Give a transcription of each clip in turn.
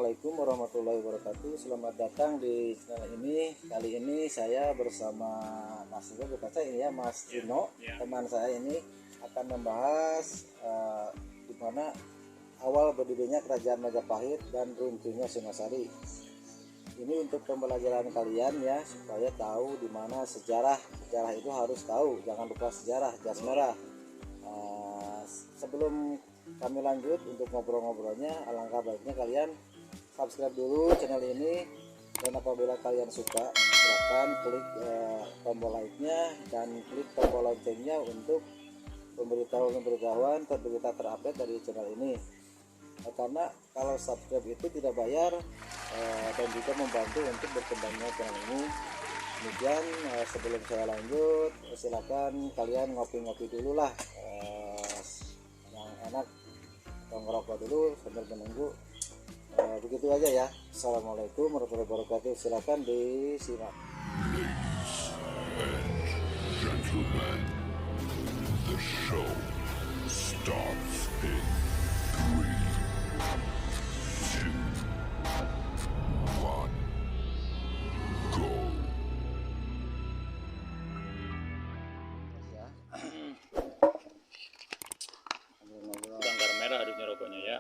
Assalamualaikum warahmatullahi wabarakatuh. Selamat datang di channel ini. Kali ini saya bersama Mas Ino, bukan saya ini ya, Mas Ino, teman saya ini akan membahas di mana awal berdirinya Kerajaan Majapahit dan runtuhnya Singasari. Ini untuk pembelajaran kalian ya, supaya tahu di mana sejarah itu harus tahu, jangan lupa sejarah jas merah. Sebelum kami lanjut untuk ngobrol-ngobrolnya, alangkah baiknya kalian subscribe dulu channel ini, dan apabila kalian suka silakan klik tombol like-nya dan klik tombol loncengnya untuk pemberitahuan berita terupdate dari channel ini. Karena kalau subscribe itu tidak bayar dan juga membantu untuk berkembangnya channel ini. Kemudian sebelum saya lanjut, silakan kalian ngopi-ngopi dulu lah, yang enak, ngerokok dulu sambil menunggu. Begitu aja ya. Assalamualaikum warahmatullahi wabarakatuh. Silakan disimak. Gentlemen, the show starts in 3, 2, 1, go. Sudah anggar merah harusnya rokoknya ya.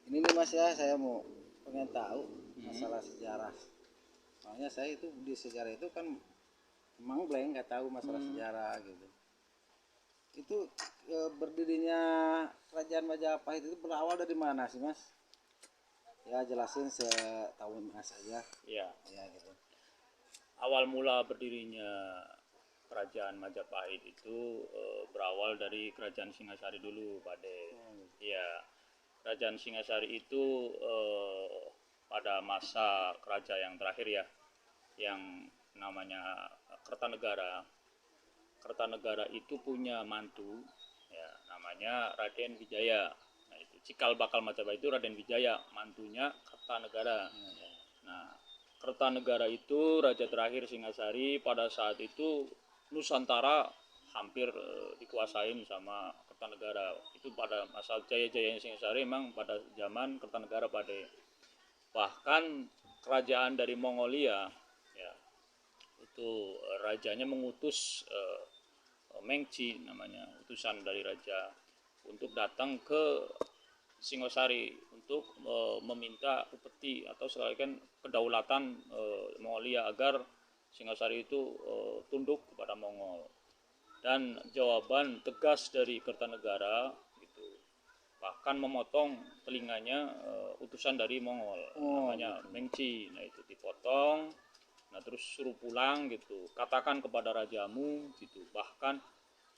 Ini nih Mas ya, saya mau pengen tahu masalah sejarah. Soalnya saya itu di sejarah itu kan emang blank, nggak tahu masalah sejarah gitu. Itu berdirinya Kerajaan Majapahit itu berawal dari mana sih Mas? Ya jelasin setahu Mas aja. Ya. Ya gitu. Awal mula berdirinya Kerajaan Majapahit itu berawal dari Kerajaan Singasari dulu, Pak De. Iya. Kerajaan Singasari itu pada masa kerajaan yang terakhir ya, yang namanya Kertanegara. Kertanegara itu punya mantu ya, namanya Raden Wijaya. Nah, itu cikal bakal Majapahit itu Raden Wijaya, mantunya Kertanegara. Nah, Kertanegara itu raja terakhir Singasari. Pada saat itu Nusantara hampir dikuasain sama Kertanegara. Itu pada masa jaya-jayanya Singasari memang pada zaman Kertanegara pada. Bahkan kerajaan dari Mongolia ya, itu rajanya mengutus Mengci namanya, utusan dari raja untuk datang ke Singosari untuk meminta upeti atau sekalian kedaulatan Mongolia agar Singosari itu tunduk kepada Mongol. Dan jawaban tegas dari Kertanegara gitu, bahkan memotong telinganya utusan dari Mongol namanya Mengci. Nah itu dipotong, nah terus suruh pulang gitu, katakan kepada rajamu gitu. Bahkan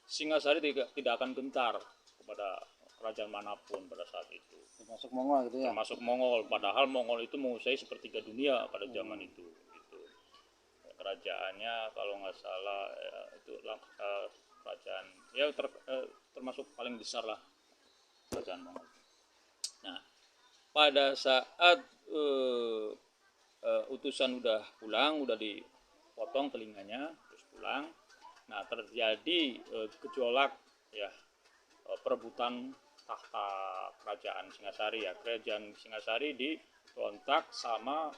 Singasari tidak akan gentar kepada kerajaan manapun pada saat itu, Termasuk Mongol gitu ya. termasuk Mongol. Padahal Mongol itu menguasai sepertiga dunia pada zaman itu gitu. Kerajaannya kalau nggak salah itu kerajaan ya termasuk paling besar lah kerajaan Mongol. Nah pada saat utusan udah pulang, udah dipotong telinganya terus pulang, nah terjadi gejolak ya, perebutan tahta kerajaan Singasari ya. Kerajaan Singasari dirontak sama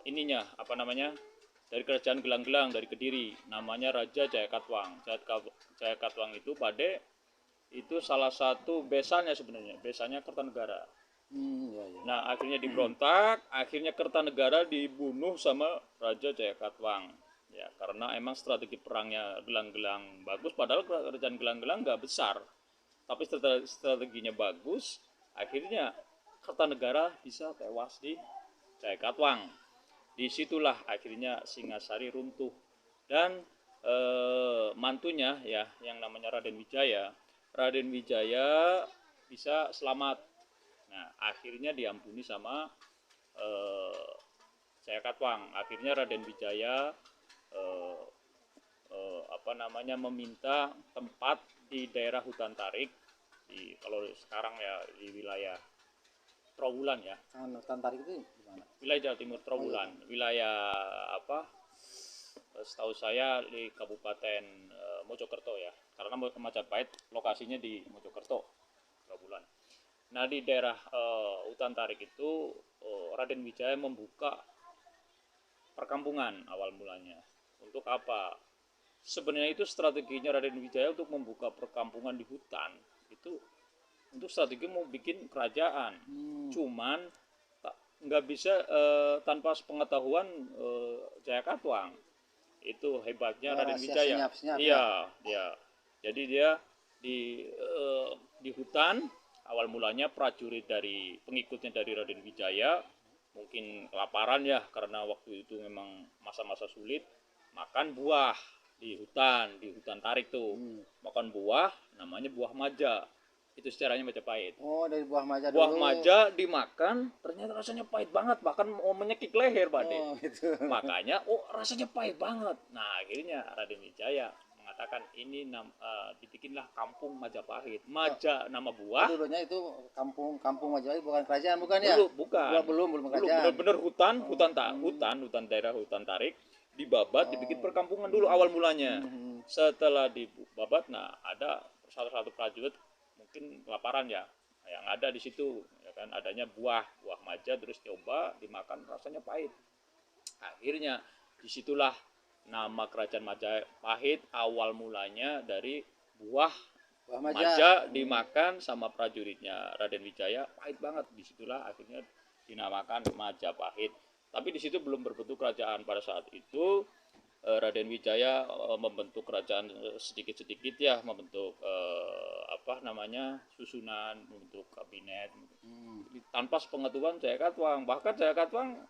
ininya apa namanya, dari kerajaan Gelang-Gelang dari Kediri, namanya Raja Jayakatwang. Jayakatwang itu pada itu salah satu besannya, sebenarnya besannya Kertanegara. Nah akhirnya diberontak, akhirnya Kertanegara dibunuh sama Raja Jayakatwang ya, karena emang strategi perangnya Gelang-Gelang bagus. Padahal kerajaan Gelang-Gelang nggak besar, tapi strateginya bagus. Akhirnya Kertanegara bisa tewas di Jayakatwang. Disitulah akhirnya Singasari runtuh, dan mantunya ya yang namanya Raden Wijaya bisa selamat. Nah akhirnya diampuni sama Jayakatwang. Akhirnya Raden Wijaya meminta tempat di daerah hutan tarik, kalau sekarang ya di wilayah Trowulan ya. Hutan tarik itu di mana? Wilayah Jawa Timur Trowulan. Wilayah apa? Setahu saya di Kabupaten Mojokerto ya. Karena Majapahit lokasinya di Mojokerto. beberapa bulan. Nah di daerah Hutan Tarik itu Raden Wijaya membuka perkampungan awal mulanya. Untuk apa? Sebenarnya itu strateginya Raden Wijaya untuk membuka perkampungan di hutan itu untuk strategi mau bikin kerajaan. Cuman nggak bisa tanpa pengetahuan Jayakatwang. Itu hebatnya Raden Wijaya. Iya, ya. Jadi dia di hutan awal mulanya prajurit dari pengikutnya dari Raden Wijaya mungkin kelaparan ya karena waktu itu memang masa-masa sulit, makan buah di hutan Tarik tuh. Makan buah namanya buah maja. Itu sejarahnya Majapahit. Oh, dari buah maja dulu. Buah maja dimakan ternyata rasanya pahit banget, bahkan mau menyekik leher Pak De. Oh, gitu. Makanya rasanya pahit banget. Nah akhirnya Raden Wijaya mengatakan ini dibikinlah kampung Majapahit. Maja nama buah. Dulunya itu kampung Majapahit bukan kerajaan bukan ya? Bukan. Belum kerajaan. Bener-bener hutan daerah Hutan Tarik dibabat dibikin perkampungan dulu awal mulanya. Setelah dibabat, nah ada salah satu prajurit mungkin kelaparan ya, yang ada di situ ya kan adanya buah maja terus coba dimakan rasanya pahit. Akhirnya disitulah nama kerajaan Majapahit awal mulanya dari buah maja dimakan sama prajuritnya Raden Wijaya pahit banget. Disitulah akhirnya dinamakan Majapahit. Tapi di situ belum berbentuk kerajaan pada saat itu. Raden Wijaya membentuk kerajaan sedikit-sedikit ya, membentuk susunan, membentuk kabinet tanpa sepengetahuan Jayakatwang. Bahkan Jayakatwang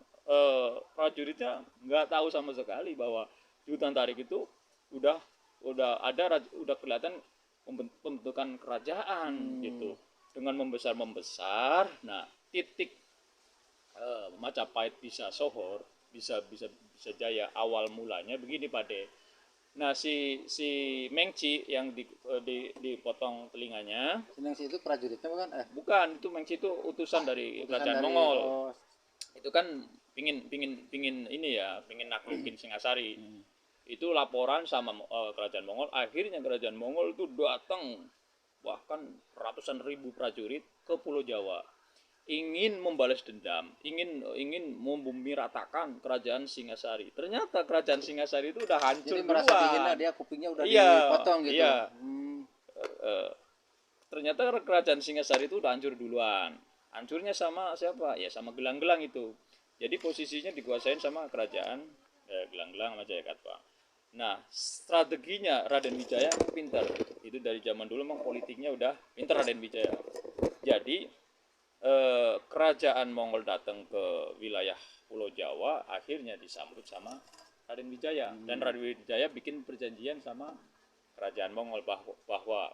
prajuritnya nggak tahu sama sekali bahwa di Hutan Tarik itu udah kelihatan pembentukan kerajaan gitu. Dengan membesar. Nah titik Majapahit bisa sohor, bisa jaya awal mulanya begini Pak De. Nah si Mengci yang dipotong telinganya. Si Mengci itu prajuritnya bukan? Bukan, itu Mengci itu utusan dari kerajaan Mongol. Itu kan pingin ini ya, pingin naklukin Singasari. Itu laporan sama kerajaan Mongol. Akhirnya kerajaan Mongol itu datang bahkan ratusan ribu prajurit ke Pulau Jawa. Ingin membalas dendam, ingin membumi ratakan kerajaan Singasari. Ternyata kerajaan Singasari itu udah hancur. Jadi merasa dihina, dia kupingnya udah dipotong gitu. Iya. Ternyata kerajaan Singasari itu udah hancur duluan. Hancurnya sama siapa? Ya sama gelang-gelang itu. Jadi posisinya dikuasain sama kerajaan gelang-gelang sama Jayakatwang. Nah, strateginya Raden Wijaya pintar. Itu dari zaman dulu memang politiknya udah pintar Raden Wijaya. Jadi kerajaan Mongol datang ke wilayah Pulau Jawa, akhirnya disambut sama Raden Wijaya. Dan Raden Wijaya bikin perjanjian sama kerajaan Mongol bahwa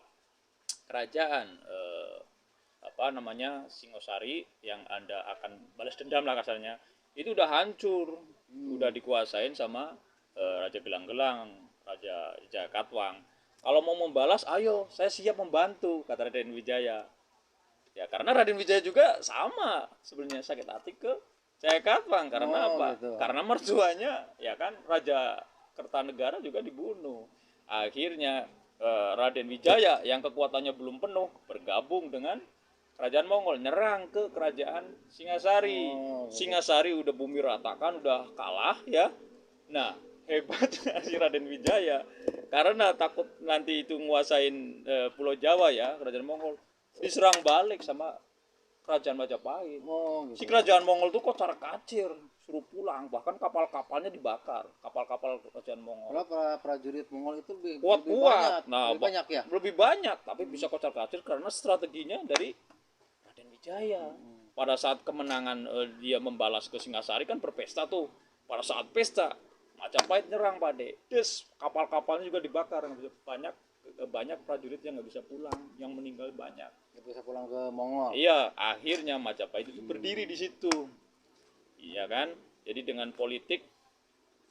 kerajaan Singosari yang Anda akan balas dendam lah kasarnya, itu udah hancur, udah dikuasain sama Raja Gelang-Gelang, Raja Jayakatwang. Kalau mau membalas, ayo saya siap membantu, kata Raden Wijaya. Ya karena Raden Wijaya juga sama sebenarnya sakit hati ke Jayakatwang karena apa? Gitu. Karena mertuanya ya kan Raja Kertanegara juga dibunuh. Akhirnya Raden Wijaya yang kekuatannya belum penuh bergabung dengan kerajaan Mongol, nyerang ke kerajaan Singasari. Singasari udah bumi ratakan, udah kalah ya. Nah hebatnya si Raden Wijaya karena takut nanti itu nguasain Pulau Jawa ya kerajaan Mongol, diserang balik sama kerajaan Majapahit. Gitu. Si kerajaan Mongol tuh kocar kacir, suruh pulang, bahkan kapal-kapalnya dibakar, kapal-kapal kerajaan Mongol. Kalau prajurit Mongol itu lebih kuat. Nah, lebih banyak ya? Lebih banyak, tapi bisa kocar kacir karena strateginya dari Raden Wijaya. Pada saat kemenangan dia membalas ke Singasari kan berpesta tuh. Pada saat pesta Majapahit nyerang Pak De. Terus kapal-kapalnya juga dibakar, banyak prajurit yang nggak bisa pulang, yang meninggal banyak. Nggak bisa pulang ke Mongol. Iya, akhirnya Majapahit itu berdiri di situ. Iya kan? Jadi dengan politik,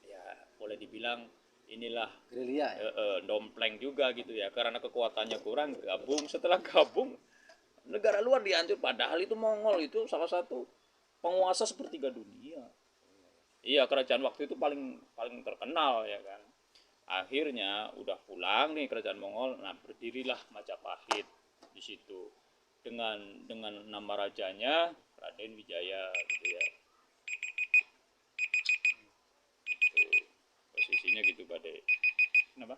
ya boleh dibilang inilah gerilya ya? Dompleng juga gitu ya. Karena kekuatannya kurang, gabung. Setelah gabung, negara luar dihancur. Padahal itu Mongol itu salah satu penguasa sepertiga dunia. Iya, kerajaan waktu itu paling terkenal ya kan. Akhirnya udah pulang nih kerajaan Mongol, nah berdirilah Majapahit di situ. dengan nama rajanya Raden Wijaya gitu ya. Itu posisinya gitu Pade. Kenapa?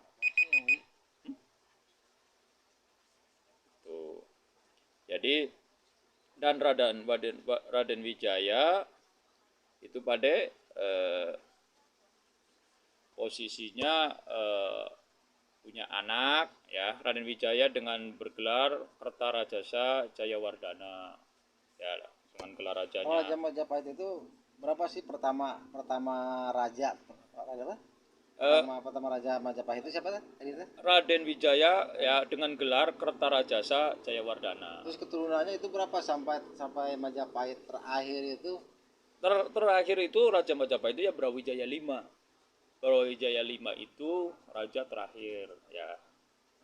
Tuh. Jadi dan Raden Wijaya itu Pade posisinya punya anak ya, Raden Wijaya dengan bergelar Kertarajasa Jayawardana ya, dengan gelar Oh, rajanya. Raja Majapahit itu berapa sih pertama raja apa? Pertama Raja Majapahit itu siapa tadi itu? Raden Wijaya ya dengan gelar Kertarajasa Jayawardana. Terus keturunannya itu berapa sampai Majapahit terakhir itu? Terakhir itu Raja Majapahit itu ya Brawijaya V. Brawijaya V itu raja terakhir ya.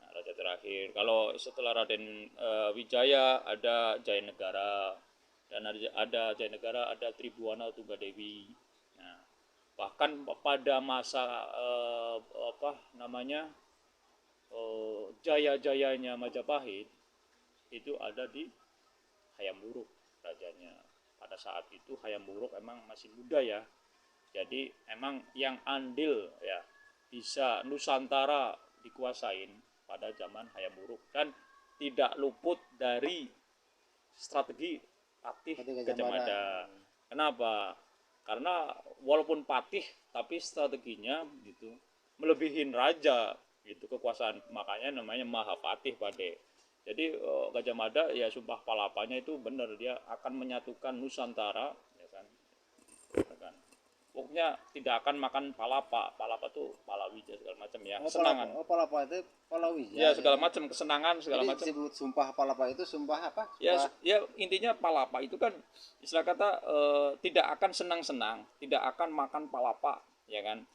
Nah, raja terakhir. Kalau setelah Raden Wijaya ada Jayanegara, dan ada Jayanegara, ada Tribuana Tunggadewi. Nah, bahkan pada masa jaya-jayanya Majapahit itu ada di Hayam Wuruk rajanya. Pada saat itu Hayam Wuruk emang masih muda ya. Jadi emang yang andil ya bisa Nusantara dikuasain pada zaman Hayam Wuruk, dan tidak luput dari strategi Patih Gajah Mada. Kenapa? Karena walaupun patih tapi strateginya gitu melebihin raja gitu kekuasaan, makanya namanya Mahapatih Pade. Jadi Gajah Mada ya sumpah palapanya itu benar, dia akan menyatukan Nusantara ya kan. Pokoknya tidak akan makan palapa tuh palawija segala macam ya, kesenangan. Palapa itu palawija. Ya segala macam kesenangan segala macam. Disebut sumpah palapa itu sumpah apa? Ya intinya palapa itu kan istilah kata tidak akan senang-senang, tidak akan makan palapa ya kan.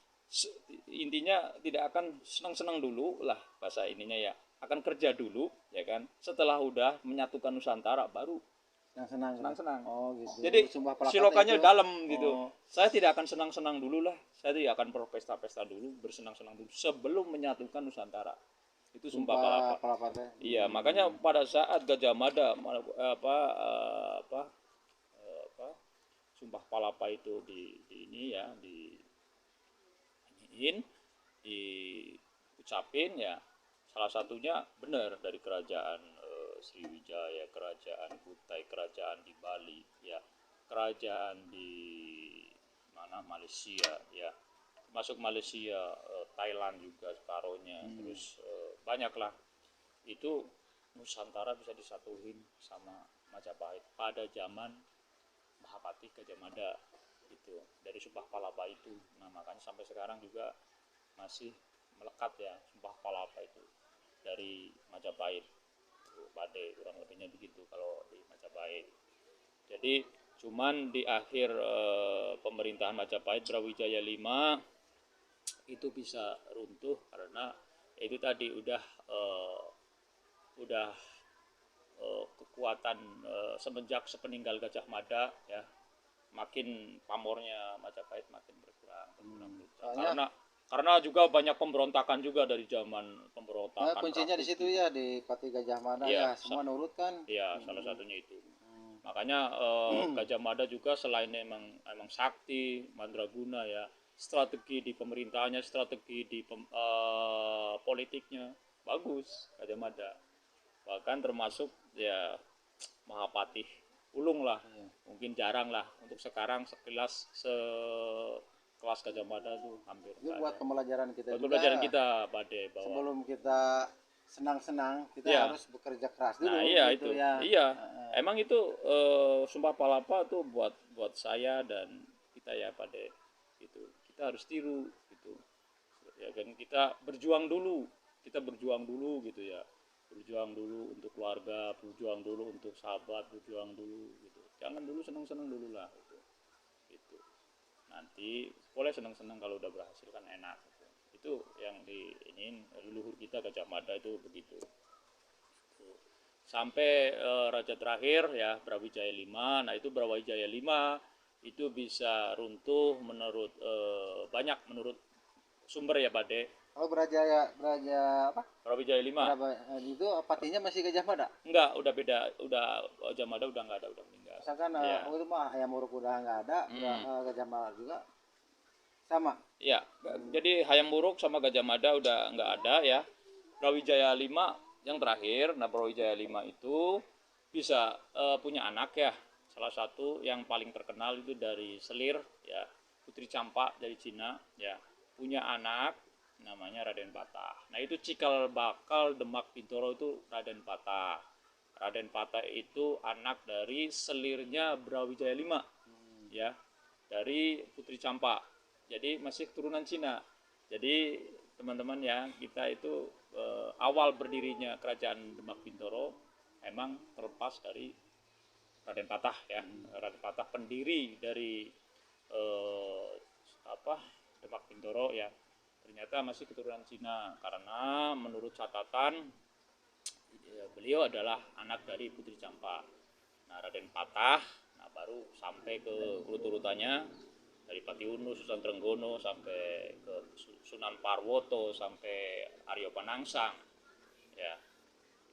Intinya tidak akan senang-senang dulu lah bahasa ininya ya. Akan kerja dulu ya kan. Setelah udah menyatukan Nusantara baru senang-senang. Oh gitu. Jadi silokannya dalam gitu. Saya tidak akan senang-senang dulu lah. Saya tidak akan berpesta-pesta dulu, bersenang-senang dulu sebelum menyatukan Nusantara. Itu sumpah palapa. Iya, makanya pada saat Gajah Mada sumpah palapa itu diucapin ya. Salah satunya benar dari kerajaan Sriwijaya, kerajaan Kutai, kerajaan di Bali, ya, kerajaan di mana Malaysia, ya, masuk Malaysia, Thailand juga separohnya, terus banyaklah itu Nusantara bisa disatuin sama Majapahit pada zaman Mahapatih Gajah Mada itu dari Sumpah Palapa itu. Nah makanya sampai sekarang juga masih melekat ya Sumpah Palapa itu dari Majapahit. Pade kurang lebihnya begitu kalau di Majapahit. Jadi cuman di akhir pemerintahan Majapahit Brawijaya V itu bisa runtuh karena itu tadi udah kekuatan semenjak sepeninggal Gajah Mada ya, makin pamornya Majapahit makin berkurang. Karena juga banyak pemberontakan juga dari zaman pemberontakan. Kuncinya di situ ya di Patih Gajah Mada ya, semua nurut kan? Iya, salah satunya itu. Makanya Gajah Mada juga selain emang sakti, mandraguna ya, strategi di pemerintahannya, strategi di politiknya bagus Gajah Mada. Bahkan termasuk ya Mahapatih Ulung lah, mungkin jarang lah untuk sekarang sekelas Gajah Mada tuh hampir. Itu buat pembelajaran kita. Buat pembelajaran kita, Pade, bahwa sebelum kita senang-senang kita harus bekerja keras dulu. Nah iya gitu, itu, ya. iya. Emang itu Sumpah Palapa tuh buat saya dan kita ya Pade, gitu. Kita harus tiru gitu. Ya kan kita berjuang dulu gitu ya. Berjuang dulu untuk keluarga, berjuang dulu untuk sahabat, berjuang dulu gitu. Jangan dulu senang-senang dulu lah gitu. Nanti boleh senang-senang kalau udah berhasil kan enak gitu. Itu yang diingin leluhur kita Gajah Mada itu begitu. Sampai raja terakhir ya Brawijaya V. Nah itu Brawijaya V itu bisa runtuh menurut banyak menurut sumber ya Pade. Kalau Brawijaya apa? Brawijaya 5. Itu patinya masih Gajah Mada. Enggak, udah beda, udah Gajah Mada udah enggak ada, udah meninggal. Misalkan Iya. itu mah ayam uruk udah nggak ada, Gajah Mada juga sama. Iya, jadi Hayam Wuruk sama Gajah Mada udah nggak ada ya. Brawijaya 5 yang terakhir, nah Brawijaya 5 itu bisa punya anak ya. Salah satu yang paling terkenal itu dari Selir ya, Putri Campak dari Cina ya. Punya anak namanya Raden Patah. Nah, itu cikal bakal Demak Bintoro itu Raden Patah. Raden Patah itu anak dari selirnya Brawijaya 5 ya, dari Putri Campak. Jadi masih keturunan Cina. Jadi teman-teman ya, kita itu awal berdirinya kerajaan Demak Bintoro emang terlepas dari Raden Patah ya. Raden Patah pendiri dari Demak Bintoro ya. Ternyata masih keturunan Cina karena menurut catatan ya, beliau adalah anak dari Putri Campak. Nah, Raden Patah, nah baru sampai ke urut-urutannya dari Patiunu, Sunan Trenggono sampai ke Sunan Parwoto sampai Aryo Panangsang ya,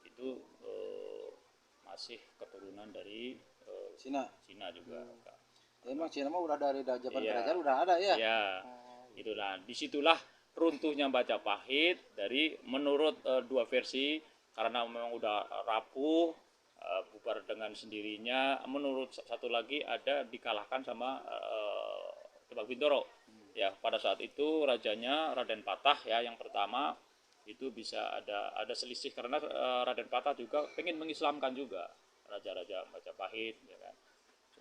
itu masih keturunan dari Cina juga. Emang Cina mah udah dari zaman Iya. kerajaan udah ada ya. Ya, itulah disitulah runtuhnya Majapahit dari menurut dua versi karena memang udah rapuh, bubar dengan sendirinya. Menurut satu lagi ada dikalahkan sama Demak Bintoro. Ya, pada saat itu rajanya Raden Patah ya yang pertama itu bisa ada selisih karena Raden Patah juga pengen mengislamkan juga raja-raja Majapahit ya kan.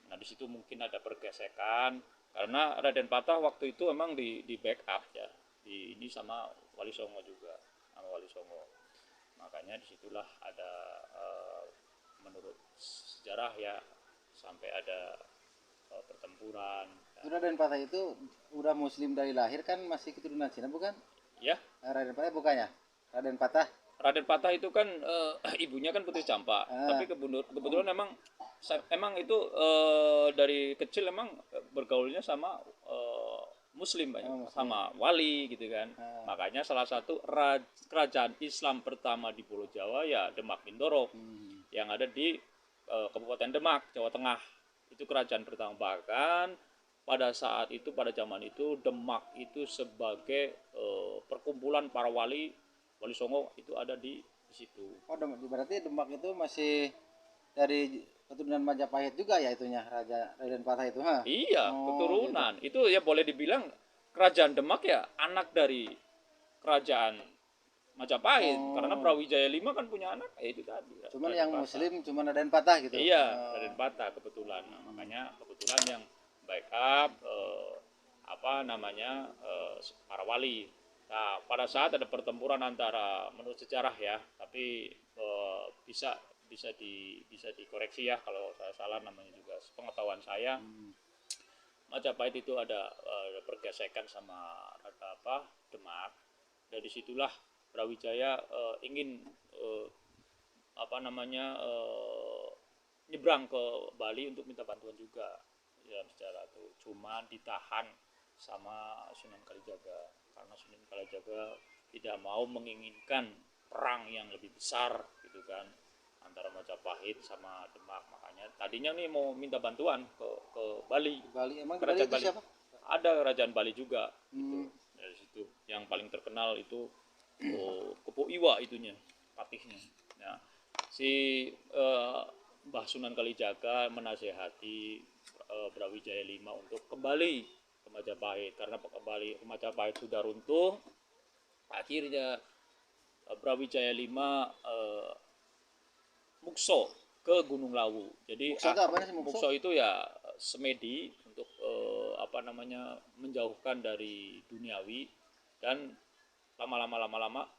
Nah, di situ mungkin ada pergesekan karena Raden Patah waktu itu memang di backup ya. Ini sama Wali Songo juga, sama Wali Songo. Makanya disitulah ada menurut sejarah ya sampai ada pertempuran. Raden Patah itu udah muslim dari lahir kan, masih keturunan Cina bukan? Ya, Raden Patah bukannya? Raden Patah. Raden Patah itu kan ibunya kan Putri Campak, tapi kebetulan emang itu dari kecil emang bergaulnya sama Muslim banyak, sama wali gitu kan. Makanya salah satu kerajaan Islam pertama di Pulau Jawa ya Demak Bintoro yang ada di Kabupaten Demak, Jawa Tengah. Itu kerajaan pertama. Bahkan pada saat itu, pada zaman itu Demak itu sebagai perkumpulan para wali Songo itu ada di situ. Oh, berarti Demak itu masih dari keturunan Majapahit juga ya itunya, Raja Raden Patah itu, ha? Iya, Oh, keturunan. Itu ya boleh dibilang kerajaan Demak ya anak dari kerajaan Majapahit karena Brawijaya 5 kan punya anak itu tadi. Cuman Raden yang Patah. muslim cuman Raden Patah gitu. Iya, Raden Patah kebetulan. Nah, makanya kebetulan yang backup para wali. Nah, pada saat ada pertempuran antara menurut sejarah ya, tapi bisa dikoreksi ya kalau saya salah, namanya juga pengetahuan saya. Majapahit itu ada pergesekan sama Demak. Dari situlah Brawijaya ingin nyebrang ke Bali untuk minta bantuan juga dalam sejarah itu. Cuman ditahan sama Sunan Kalijaga karena Sunan Kalijaga tidak mau menginginkan perang yang lebih besar gitu kan antara Majapahit sama Demak. Makanya tadinya nih mau minta bantuan ke Bali. Emang kerajaan Bali itu siapa? Ada kerajaan Bali juga gitu. Dari situ yang paling terkenal itu Kepo Iwa itunya, patihnya. Nah, si Mbah Sunan Kalijaga menasehati Brawijaya 5 untuk kembali ke Majapahit karena kembali ke Majapahit sudah runtuh. Akhirnya Brawijaya 5 mukso ke Gunung Lawu. Jadi mukso itu ya semedi untuk menjauhkan dari duniawi dan lama-lama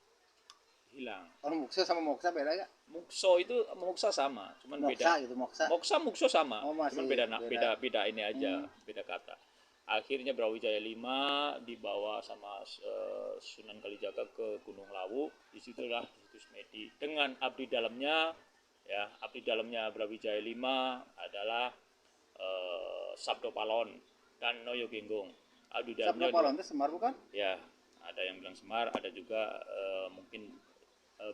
hilang. Kalau mukso sama moksa beda gak? Mukso itu moksa sama, cuman moksa beda. Gitu, moksa. Mukso sama, cuman beda ini aja, beda kata. Akhirnya Brawijaya 5 dibawa sama Sunan Kalijaga ke Gunung Lawu. Disitulah situs Semedi dengan abdi dalamnya ya, abdi dalamnya Brawijaya 5 adalah Sabdo Palon dan Noyo Genggong. Abdi dalamnya Sabdo Palon itu Semar bukan? Ya, ada yang bilang Semar, ada juga mungkin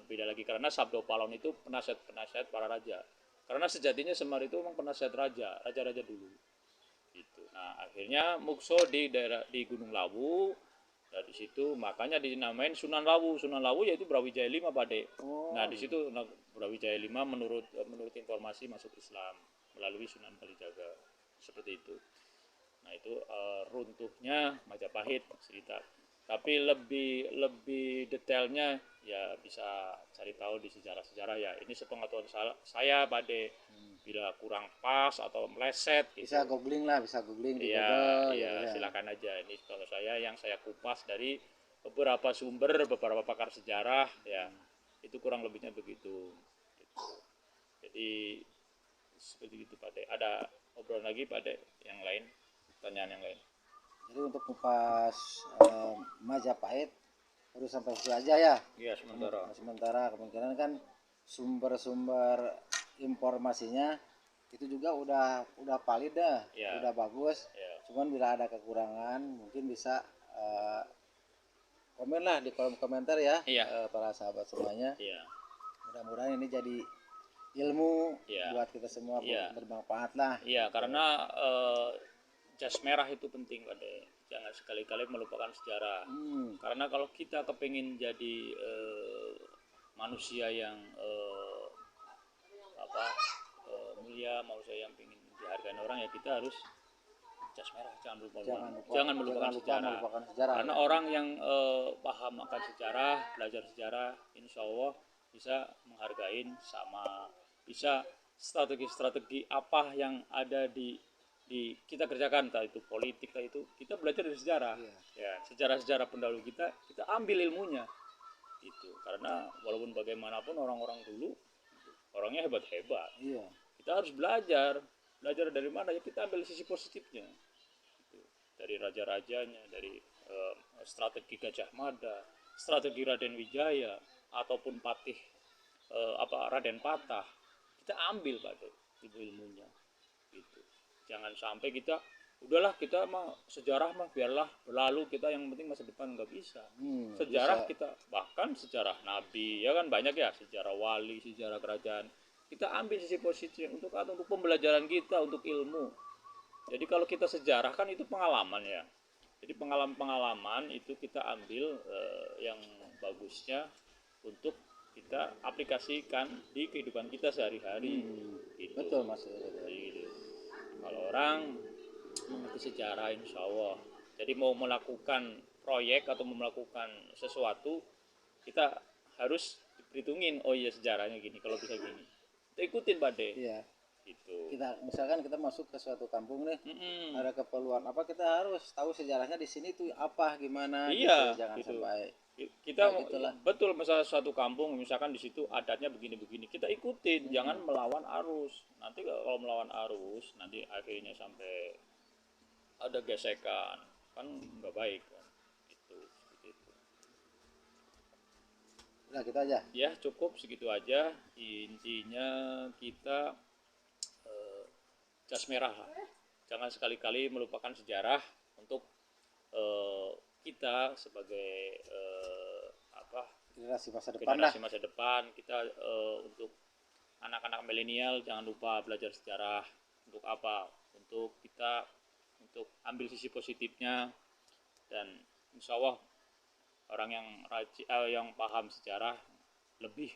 beda lagi, karena Sabdo Palon itu penasihat para raja. Karena sejatinya Semar itu memang penasihat raja-raja dulu. Gitu. Nah, akhirnya Mukso di Gunung Lawu. Dari situ makanya dinamain Sunan Lawu. Sunan Lawu yaitu Brawijaya 5, Pak Dek. Nah, di situ Brawijaya 5 menurut informasi masuk Islam melalui Sunan Kalijaga. Seperti itu. Nah, itu runtuhnya Majapahit cerita. Tapi lebih detailnya ya bisa cari tahu di sejarah-sejarah ya. Ini sepengetahuan saya, Pak Dek. Bila kurang pas atau meleset gitu. Bisa googling di Iya, Google. iya, gitu ya. silakan aja. Ini kalau saya yang saya kupas dari beberapa sumber, beberapa pakar sejarah ya. Itu kurang lebihnya begitu. Gitu. Jadi seperti itu, Pak De. Ada obrolan lagi, Pak De, yang lain? Pertanyaan yang lain. Jadi untuk kupas Majapahit baru sampai situ aja ya. Iya, Sementara kemungkinan kan sumber-sumber informasinya itu juga udah valid dah, Ya. udah bagus. Ya. Cuman bila ada kekurangan mungkin bisa komen lah di kolom komentar ya, Iya. para sahabat semuanya. Iya. Mudah-mudahan ini jadi ilmu Ya. buat kita semua, Ya. bermanfaat lah. Iya, karena jas merah itu penting, Pak De. Jangan sekali-kali melupakan sejarah. Karena kalau kita kepingin jadi manusia yang mulia, manusia yang ingin dihargai orang ya kita harus jas merah, jangan melupakan sejarah. Karena orang yang paham akan sejarah, belajar sejarah, insya Allah bisa menghargai sama, bisa strategi-strategi apa yang ada di kita kerjakan, entah itu politik, entah itu kita belajar dari sejarah. Ya, sejarah-sejarah pendahulu kita ambil ilmunya itu. Karena walaupun bagaimanapun orang-orang dulu orangnya hebat-hebat. Kita harus belajar dari mana ya, kita ambil sisi positifnya. Dari raja-rajanya, dari strategi Gajah Mada, strategi Raden Wijaya ataupun Patih Raden Patah. Kita ambil pada ilmunya gitu. Jangan sampai kita udahlah kita mah sejarah mah biarlah berlalu, kita yang penting masa depan, nggak bisa. Sejarah bisa. Kita bahkan sejarah nabi ya kan banyak ya, sejarah wali, sejarah kerajaan. Kita ambil sisi positif untuk pembelajaran kita, untuk ilmu. Jadi kalau kita sejarah kan itu pengalaman ya. Jadi pengalaman itu kita ambil yang bagusnya untuk kita aplikasikan di kehidupan kita sehari-hari. Gitu. Betul Mas. Gitu. Kalau orang mengerti sejarah insya Allah, jadi mau melakukan proyek atau mau melakukan sesuatu, kita harus diperhitungin, oh iya sejarahnya gini, kalau bisa gini kita ikutin Pak De. Iya. Gitu. Misalkan kita masuk ke suatu kampung nih, ada keperluan apa, kita harus tahu sejarahnya di sini tuh apa gimana. Iya, gitu. Jangan gitu. sampai kita betul, misalnya suatu kampung misalkan di situ adatnya begini-begini, kita ikutin, jangan melawan arus. Nanti kalau melawan arus nanti akhirnya sampai ada gesekan, kan nggak baik kan. Gitu. Udah gitu aja. Ya cukup segitu aja. Intinya kita jas merah lah. Jangan sekali-kali melupakan sejarah untuk kita sebagai generasi masa depan kita untuk anak-anak milenial jangan lupa belajar sejarah. Untuk apa? Untuk kita ambil sisi positifnya, dan insya Allah orang yang paham sejarah lebih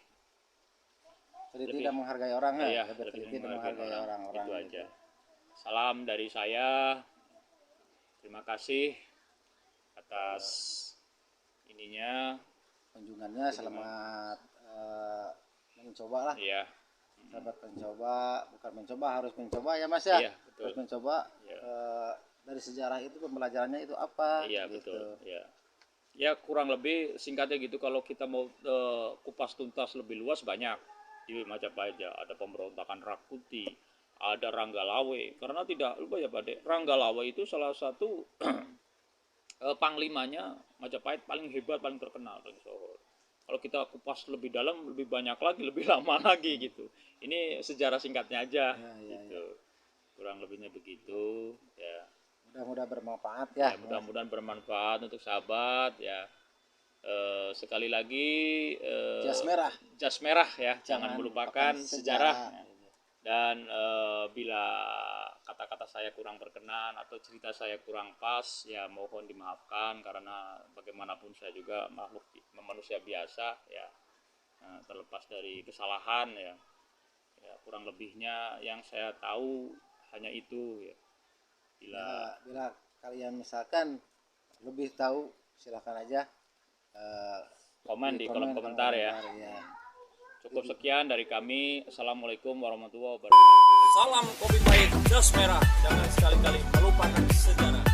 tidak menghargai orang ya, lebih menghargai orang. Itu aja. Salam dari saya. Terima kasih atas kunjungannya. Selamat mencoba lah. Iya. Selamat mencoba, bukan mencoba, harus mencoba ya Mas ya. Iya, betul. Harus mencoba. Iya. Dari sejarah itu pembelajarannya itu apa? Iya, gitu. Betul. Iya. Ya kurang lebih singkatnya gitu. Kalau kita mau kupas tuntas lebih luas, banyak di Majapahit ya. Ada pemberontakan Rakuti, ada Ranggalawe. Karena tidak lupa ya Pak De, Ranggalawe itu salah satu panglimanya Majapahit paling hebat, paling terkenal dari Sohor. Kalau kita kupas lebih dalam, lebih banyak lagi, lebih lama lagi gitu. Ini sejarah singkatnya aja gitu. Ya. Kurang lebihnya begitu ya. Mudah-mudahan bermanfaat ya. Mudah-mudahan bermanfaat untuk sahabat ya. Sekali lagi jas merah ya, jangan melupakan sejarah. Dan bila kata-kata saya kurang berkenan atau cerita saya kurang pas, ya mohon dimaafkan, karena bagaimanapun saya juga makhluk manusia biasa ya, terlepas dari kesalahan ya, kurang lebihnya yang saya tahu hanya itu ya. Bila kalian misalkan lebih tahu, silakan aja komen di kolom komentar ya. Cukup sekian dari kami. Assalamualaikum warahmatullahi wabarakatuh. Salam kopi pahit, jas merah. Jangan sekali-kali melupakan sejarah.